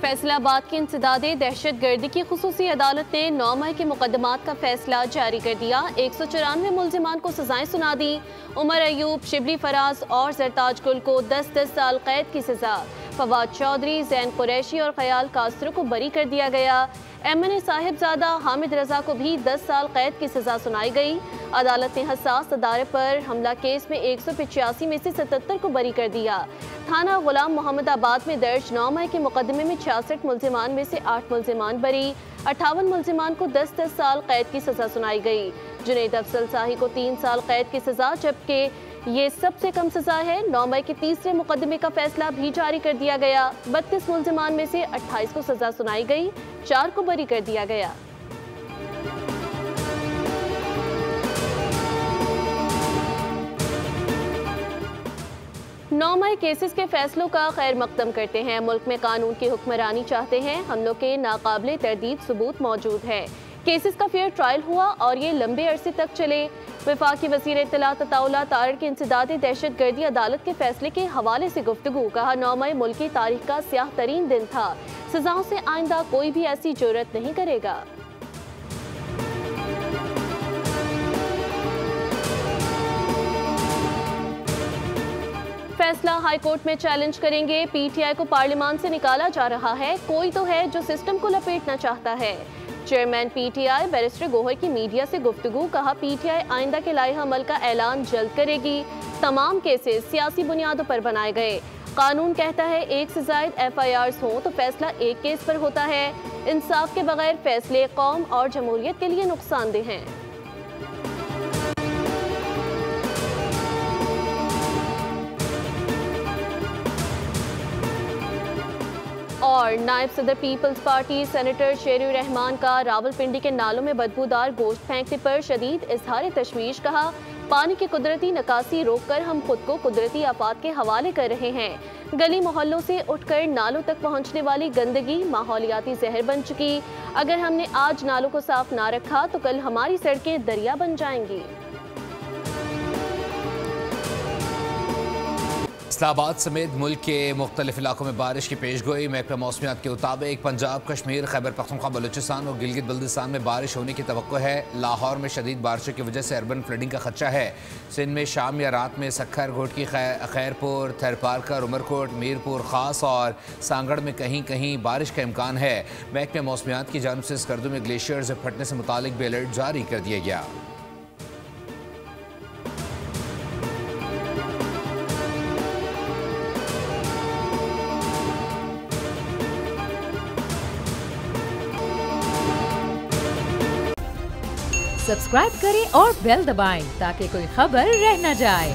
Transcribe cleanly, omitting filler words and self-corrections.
फैसलाबाद की इंसदादे दहशत गर्दी की खुसूसी अदालत ने 9 मई के मुकदमात का फैसला जारी कर दिया। 194 मुल्जिमान को सजाएं सुना दी। उमर अयूब, शिबली फराज और जरताज गुल को 10-10 साल कैद की सजा। फवाद चौधरी, जैन कुरैशी और खयाल कास्त्रो को बरी कर दिया गया। MNA साहिबजादा हामिद रजा को भी 10 साल कैद की सजा सुनाई गई। अदालत ने हसास अदारे पर हमला केस में 185 में से 77 को बरी कर दिया। थाना गुलाम मोहम्मदाबाद में दर्ज 9 मई के मुकदमे में 66 मुल्जिमान में से 8 मुल्जिमान बरी। 58 मुल्जिमान को 10-10 साल कैद की सजा सुनाई गई। जुनैद अफजल शाही को 3 साल कैद की सजा, जबकि ये सबसे कम सजा है। 9 मई के तीसरे मुकदमे का फैसला भी जारी कर दिया गया। 32 मुल्जिमान में से 28 को सजा सुनाई गई, 4 को बरी कर दिया गया। नौ मई केसेस के फैसलों का खैर मकदम करते हैं। मुल्क में कानून की हुक्मरानी चाहते हैं। हम लोग के नाकाबिले तरदीद सबूत मौजूद है। केसेस का फेयर ट्रायल हुआ और ये लंबे अरसे तक चले। वफाकी वज़ीर इत्तलात अताउल्लाह तारड़ की इंसदादी दहशत गर्दी अदालत के फैसले के हवाले से गुफ्तगू। कहा, 9 मई मुल्क की तारीख का स्याह तरीन दिन था। सजाओं से आइंदा कोई भी ऐसी जुर्रत नहीं करेगा। फैसला हाई कोर्ट में चैलेंज करेंगे। PTI को पार्लियामान से निकाला जा रहा है। कोई तो है जो सिस्टम को लपेटना चाहता है। चेयरमैन PTI बैरिस्टर गोहर की मीडिया से गुफ्तगू। कहा, PTI आइंदा के लाइहा अमल का ऐलान जल्द करेगी। तमाम केसेस सियासी बुनियादों पर बनाए गए। कानून कहता है एक से ज्यादा FIRs हों तो फैसला एक केस पर होता है। इंसाफ के बगैर फैसले कौम और जमहूरियत के लिए नुकसानदेह हैं। और नायब सदर पीपल्स पार्टी सेनेटर शेर रहमान का रावलपिंडी के नालों में बदबूदार गोश्त फेंकने पर शदीद इजहार तशवीश। कहा, पानी की कुदरती निकासी रोककर हम खुद को कुदरती आफात के हवाले कर रहे हैं। गली मोहल्लों से उठकर नालों तक पहुंचने वाली गंदगी माहौलियाती जहर बन चुकी। अगर हमने आज नालों को साफ ना रखा तो कल हमारी सड़कें दरिया बन जाएंगी। इस्लामाबाद समेत मुल्क के मुख्तलिफ इलाकों में बारिश की पेशगोई। महकमा मौसमियात के मुताबिक पंजाब, कश्मीर, खैबर पख्तूनख्वा, बलूचिस्तान और गिलगित बल्दिस्तान में बारिश होने की तवक्को है। लाहौर में शदीद बारिशों की वजह से अर्बन फ्लडिंग का खदशा है। सिंध में शाम या रात में सक्खर, घोटकी, खैरपुर, थरपारकर, उमरकोट, मीरपुर खास और सांगड़ में कहीं कहीं बारिश का इम्कान है। महकमा मौसमियात की जानिब से स्कर्दू में ग्लेशियर्स फटने से मुतालिक भी अलर्ट जारी कर दिया गया। सब्सक्राइब करें और बेल दबाएं ताकि कोई खबर रह न जाए।